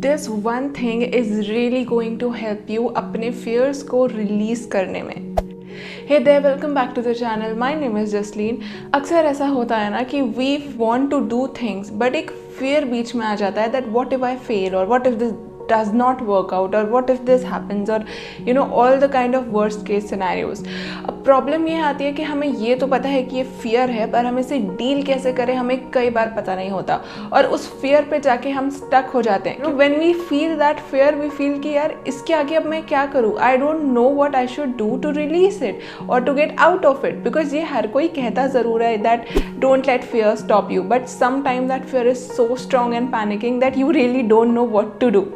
This one thing is really going to help you अपने fears को release करने में। Hey there, welcome back to the channel. My name is Jasleen. अक्सर ऐसा होता है ना कि we want to do things but एक फियर बीच में आ जाता है that what if I fail और what if this does not work out or what if this happens or all the kind of worst case scenarios। अब problem ये आती है कि हमें ये तो पता है कि ये फियर है पर हम इसे डील कैसे करें हमें कई बार पता नहीं होता और उस फियर पे जाके हम स्टक हो जाते हैं। When we feel that fear we feel कि यार इसके आगे अब मैं क्या करूँ, I don't know what I should do to release it और to get out of it. Because ये हर कोई कहता ज़रूर है that don't let fear stop you, but sometime that fear is so strong and panicking that you really don't know what to do.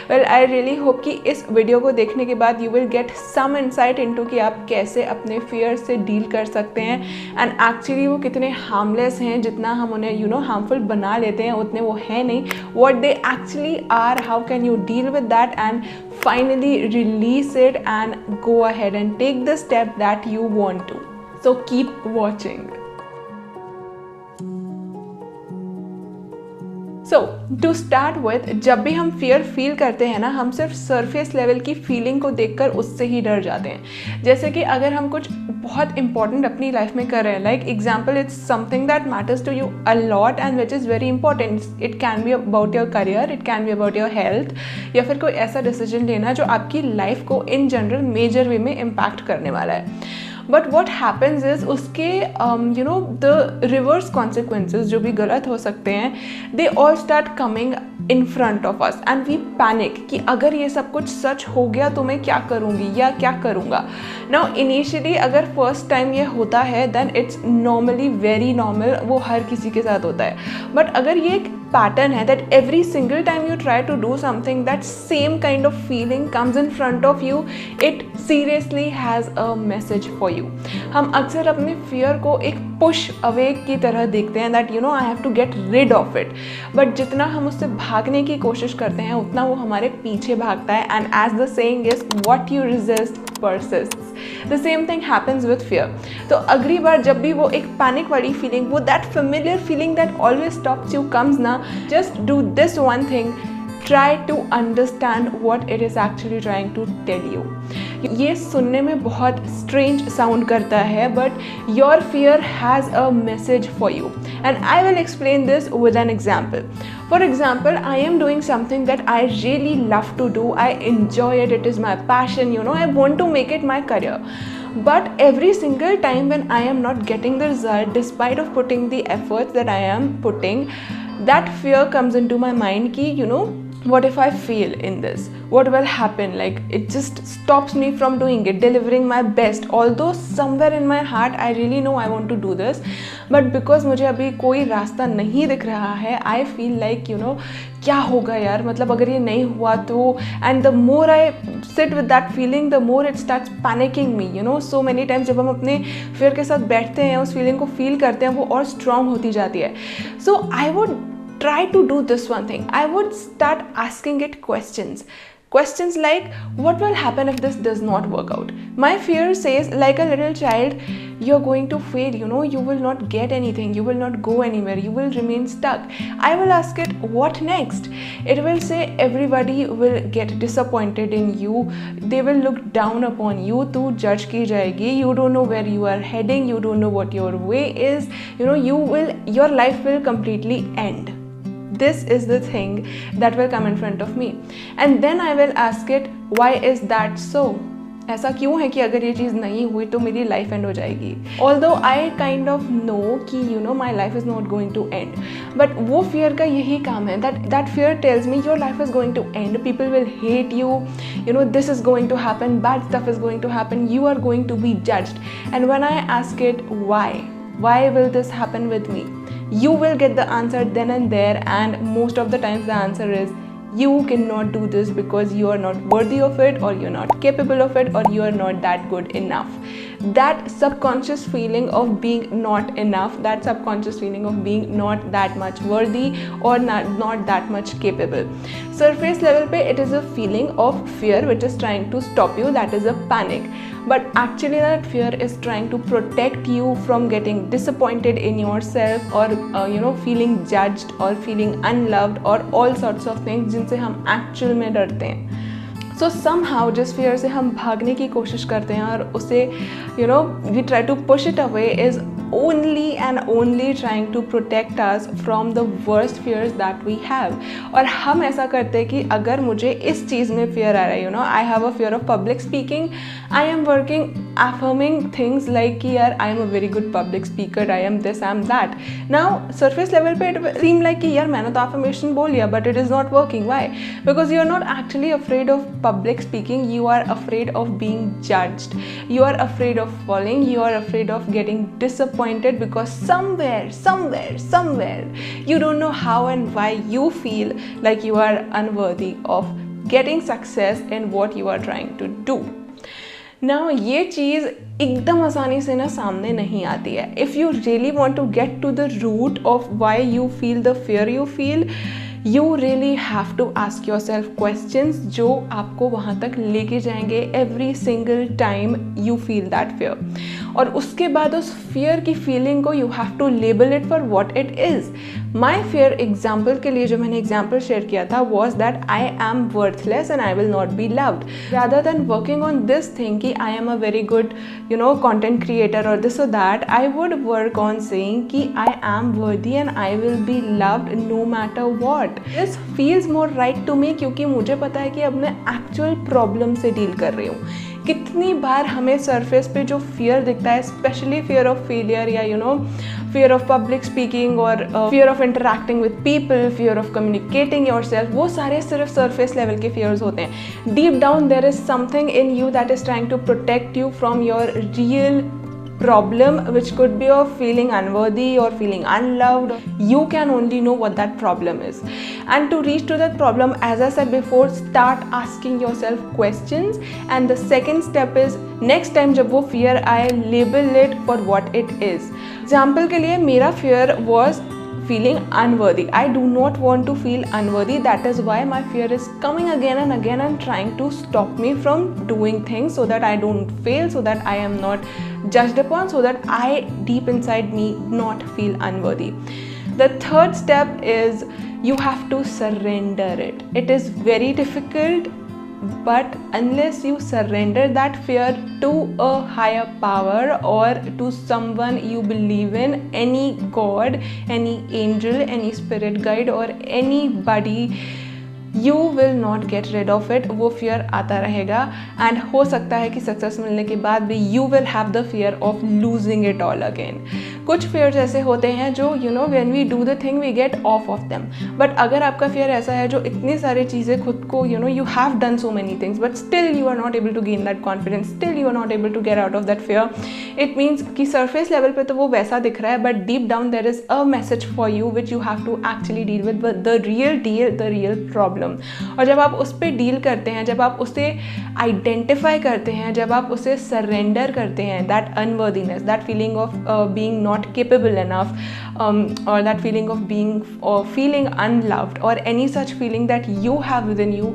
Well, I really hope कि इस video को देखने के बाद you will get some insight into कि आप कैसे अपने फियर से डील कर सकते हैं एंड एक्चुअली वो कितने हार्मलेस हैं। जितना हम उन्हें हार्मफुल बना लेते हैं उतने वो है नहीं। What they actually are, how can you deal with that and finally release it and go ahead and take the step that you want to. So keep watching. So to start with, जब भी हम fear feel करते हैं ना, हम सिर्फ surface level की feeling को देखकर उससे ही डर जाते हैं। जैसे कि अगर हम कुछ बहुत इंपॉर्टेंट अपनी लाइफ में कर रहे हैं, like example it's something that matters to you a lot and which is very important. It can be about your career, it can be about your health, या फिर कोई ऐसा डिसीजन लेना जो आपकी लाइफ को इन जनरल मेजर वे में impact करने वाला है। बट वॉट हैपन्स इज उसके द रिवर्स कॉन्सिक्वेंसेज जो भी गलत हो सकते हैं, they all start coming in front of us and we panic कि अगर ये सब कुछ सच हो गया तो मैं क्या करूँगी या क्या करूँगा। नाउ इनिशियली अगर फर्स्ट टाइम ये होता है then it's normally very normal, वो हर किसी के साथ होता है। बट अगर ये एक पैटर्न है that every single time you try to do something that same kind of feeling comes in front of you, it seriously has a message for you. हम अक्सर अपने फियर को एक पुश अवे की तरह देखते हैं that I have to get rid of it, but जितना हम उससे भागने की कोशिश करते हैं उतना वो हमारे पीछे भागता है। And as the saying is what you resist persists. The same thing happens with fear. तो अगली बार जब भी वो एक पैनिक वाली फीलिंग, वो that familiar feeling that always stops you comes ना, just do this one thing. Try to understand what it is actually trying to tell you. ये सुनने में बहुत strange sound करता है, but your fear has a message for you. And I will explain this with an example. For example, I am doing something that I really love to do. I enjoy it. It is my passion. I want to make it my career. But every single time when I am not getting the result, despite of putting the efforts that I am putting, that fear comes into my mind ki, what if I fail in this? What will happen? Like, it just stops me from doing it, delivering my best. Although somewhere in my heart, I really know I want to do this. But because मुझे अभी कोई रास्ता नहीं दिख रहा है, I feel like, क्या होगा यार, मतलब अगर ये नहीं हुआ तो, and the more I sit with that feeling, the more it starts panicking me, so many times जब हम अपने fear के साथ बैठते हैं, उस feeling को feel करते हैं, वो और strong होती जाती है। So I would try to do this one thing. I would start asking it questions. Questions like, what will happen if this does not work out? My fear says, like a little child, you're going to fail, you will not get anything, you will not go anywhere, you will remain stuck. I will ask it, what next? It will say, everybody will get disappointed in you, they will look down upon you, tu judge ki jayegi, you don't know where you are heading, you don't know what your way is, your life will completely end. This is the thing that will come in front of me. And then I will ask it, why is that so? ऐसा क्यों है कि अगर ये चीज़ नहीं हुई तो मेरी लाइफ एंड हो जाएगी? Although I kind of know कि my life is not going to end, but वो fear का यही काम है that fear tells me your life is going to end, people will hate you, this is going to happen, bad stuff is going to happen, you are going to be judged. And when I ask it, why will this happen with me? You will get the answer then and there, and most of the times the answer is you cannot do this because you are not worthy of it, or you're not capable of it, or you are not that good enough. that subconscious feeling of being not enough, that subconscious feeling of being not that much worthy or not that much capable. Surface level pe it is a feeling of fear which is trying to stop you, that is a panic. But actually that fear is trying to protect you from getting disappointed in yourself or feeling judged or feeling unloved or all sorts of things जिनसे हम actual में डरते हैं. So somehow जिस fear से हम भागने की कोशिश करते हैं और उसे we try to push it away is only and only trying to protect us from the worst fears that we have. और हम ऐसा करते हैं कि अगर मुझे इस चीज़ में fear आ रहा है, I have a fear of public speaking, I am working affirming things like कि यार I am a very good public speaker, I am this, I am that. Now surface level पे it will seem like कि यार मैंने तो affirmation बोल लिया, but it is not working. Why? Because you are not actually afraid of public speaking, you are afraid of being judged, you are afraid of falling, you are afraid of getting disappointed because somewhere you don't know how and why you feel like you are unworthy of getting success in what you are trying to do. Now ये चीज़ एकदम आसानी से ना सामने नहीं आती है. If you really want to get to the root of why you feel the fear you feel, you really have to ask yourself questions जो आपको वहाँ तक लेके जाएंगे every single time you feel that fear. और उसके बाद उस fear की feeling को you have to label it for what it is. My fear example के लिए जो मैंने example share किया था was that I am worthless and I will not be loved. Rather than working on this thing कि I am a very good content creator or this or that, I would work on saying कि I am worthy and I will be loved no matter what. This feels more right to me क्योंकि मुझे पता है कि अब मैं actual problem से deal कर रही हूँ. कितनी बार हमें सरफेस पे जो फियर दिखता है, स्पेशली फियर ऑफ फेलियर या फियर ऑफ पब्लिक स्पीकिंग और fear of interacting with people, fear of communicating yourself, वो सारे सिर्फ सरफेस लेवल के फियर्स होते हैं. Deep down there is something in you that is trying to protect you from your real problem, which could be of feeling unworthy or feeling unloved. You can only know what that problem is, and to reach to that problem, as I said before, start asking yourself questions. And the second step is next time जब वो fear आए, label it for what it is. Example के लिए मेरा fear was feeling unworthy. I do not want to feel unworthy. That is why my fear is coming again and again and trying to stop me from doing things so that I don't fail, so that I am not judged upon, so that I deep inside me not feel unworthy. The third step is you have to surrender it. It is very difficult, but unless you surrender that fear to a higher power or to someone you believe in, any god, any angel, any spirit guide or anybody, you will not get rid of it. वो fear आता रहेगा and हो सकता है कि success मिलने के बाद भी you will have the fear of losing it all again. कुछ fears ऐसे होते हैं जो when we do the thing we get off of them. But अगर आपका fear ऐसा है जो इतनी सारी चीज़ें खुद को you have done so many things but still you are not able to gain that confidence, still you are not able to get out of that fear, it means कि surface level पे तो वो वैसा दिख रहा है but deep down there is a message for you which you have to actually deal with the real deal, the real problem. और जब आप उस पर डील करते हैं, जब आप उसे आइडेंटिफाई करते हैं, जब आप उसे सरेंडर करते हैं, that unworthiness, that feeling of being not capable enough और that feeling of being feeling unloved और any such feeling that you have within you,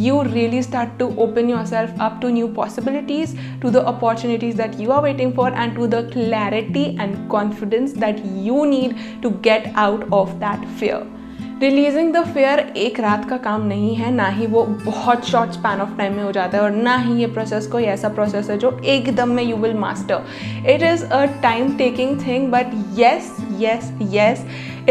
you really start to open yourself up to new possibilities, to the opportunities that you are waiting for and to the clarity and confidence that you need to get out of that fear. Releasing the fair एक रात का काम नहीं है, ना ही वो बहुत short span of time में हो जाता है और ना ही ये प्रोसेस कोई ऐसा प्रोसेस है जो एकदम में you will master. It is a time taking thing but yes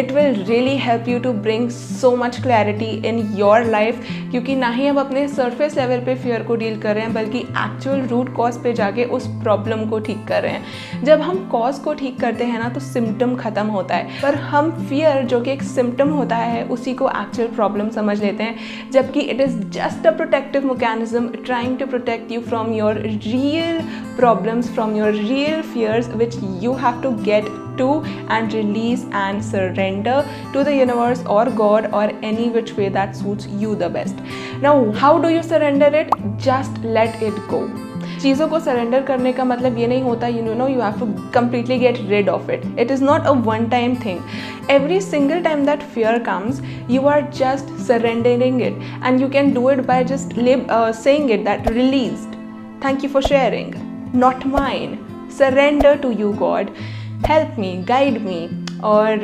it will really help you to bring so much clarity in your life, क्योंकि ना ही हम अपने सरफेस लेवल पे फियर को डील कर रहे हैं बल्कि एक्चुअल रूट कॉज पे जाके उस प्रॉब्लम को ठीक कर रहे हैं. जब हम कॉज को ठीक करते हैं ना तो सिम्टम ख़त्म होता है, पर हम फियर जो कि एक सिम्टम होता है उसी को एक्चुअल प्रॉब्लम समझ लेते हैं, जबकि it is just a protective mechanism trying to protect you from your real problems, from your real fears which you have to get to and release and surrender to the universe or God or any which way that suits you the best. Now how do you surrender it? Just let it go. चीज़ों को surrender करने का मतलब ये नहीं होता you have to completely get rid of it. It is not a one time thing. Every single time that fear comes, you are just surrendering it, and you can do it by just saying it that released. Thank you for sharing. Not mine. Surrender to you, God. Help me, guide me, or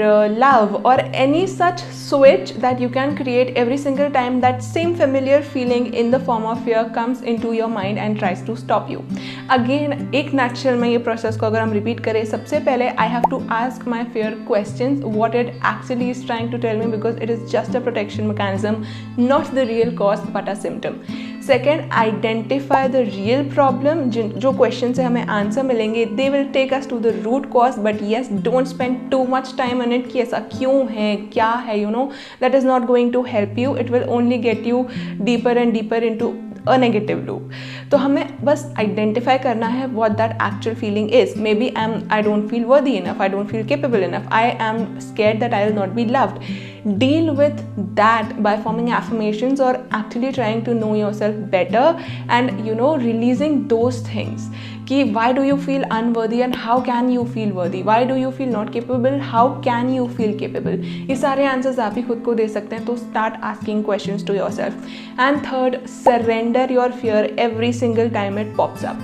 love, or any such switch that you can create every single time that same familiar feeling in the form of fear comes into your mind and tries to stop you. Again, एक nutshell में ये process को अगर हम repeat करें, सबसे पहले I have to ask my fear questions, what it actually is trying to tell me, because it is just a protection mechanism, not the real cause but a symptom. Second, identify the real problem. जो question से हमें answer मिलेंगे, they will take us to the root cause, but yes, don't spend too much time on it कि ऐसा क्यों है, क्या है, that is not going to help you. It will only get you deeper and deeper into a negative loop. तो हमें बस identify करना है what that actual feeling is. Maybe I don't feel worthy enough, I don't feel capable enough, I am scared that I will not be loved. Deal with that by forming affirmations or actually trying to know yourself better and releasing those things. कि why do you feel unworthy and how can you feel worthy? Why do you feel not capable? How can you feel capable? ये सारे answers आप ही खुद को दे सकते हैं, तो start asking questions to yourself. And third, surrender your fear every single time it pops up.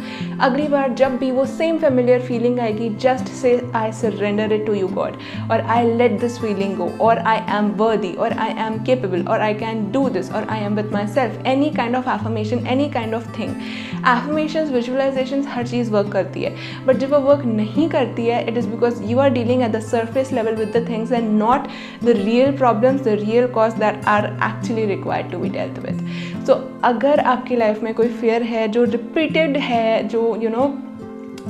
अगली बार जब भी वो same familiar feeling आएगी, just say I surrender it to you, God, or I let this feeling go, or I am worthy, or I am capable, or I can do this, or I am with myself. Any kind of affirmation, any kind of thing. Affirmations, visualizations, हर चीज़ work करती है, but जब वो work नहीं करती है, it is because you are dealing at the surface level with the things and not the real problems, the real cause that are actually required to be dealt with. So अगर आपकी life में कोई fear है जो repeated है, जो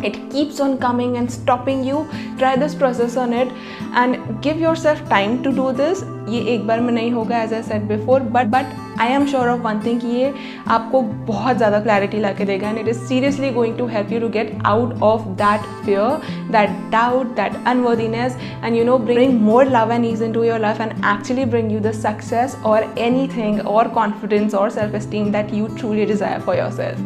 it keeps on coming and stopping you, try this process on it and give yourself time to do this. ये एक बार में नहीं होगा, as I said before, but I am sure of one thing कि ये आपको बहुत ज़्यादा clarity ला के देगा and it is seriously going to help you to get out of that fear, that doubt, that unworthiness, and bring more love and ease into your life and actually bring you the success or anything or confidence or self-esteem that you truly desire for yourself.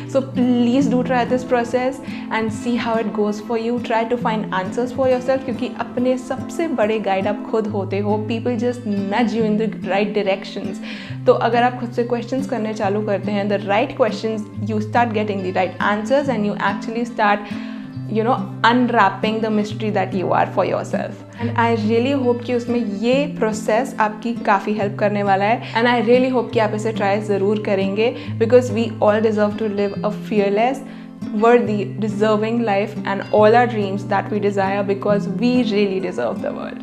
So please do try this process and see how it goes for you. Try to find answers for yourself क्योंकि अपने सबसे बड़े guide आप खुद होते हो. People just nudge you in the right directions. तो अगर आप खुद से questions करने चालू करते हैं, the right questions, you start getting the right answers and you actually start unwrapping the mystery that you are for yourself. And I really hope कि उसमें ये process आपकी काफ़ी help करने वाला है and I really hope कि आप इसे try ज़रूर करेंगे because we all deserve to live a fearless, worthy, deserving life and all our dreams that we desire because we really deserve the world.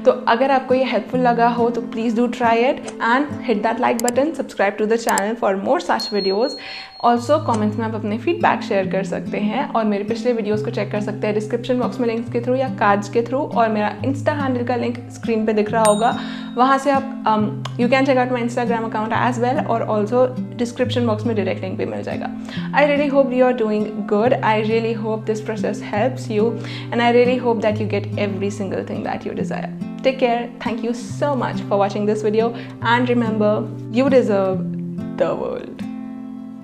तो अगर आपको ये helpful लगा हो तो please do try it and hit that like button, subscribe to the channel for more such videos. Also comments में आप अपने फीडबैक शेयर कर सकते हैं और मेरे पिछले वीडियोस को चेक कर सकते हैं डिस्क्रिप्शन बॉक्स में लिंक्स के थ्रू या कार्ड्स के थ्रू, और मेरा इंस्टा हैंडल का लिंक स्क्रीन पे दिख रहा होगा, वहाँ से आप you can check out my Instagram account as well, और ऑल्सो डिस्क्रिप्शन बॉक्स में डायरेक्ट लिंक भी मिल जाएगा. I really hope you are doing good. I really hope this process helps you and I really hope that you get every single thing that you desire. Take care. Thank you so much for watching this video and remember, you deserve the world.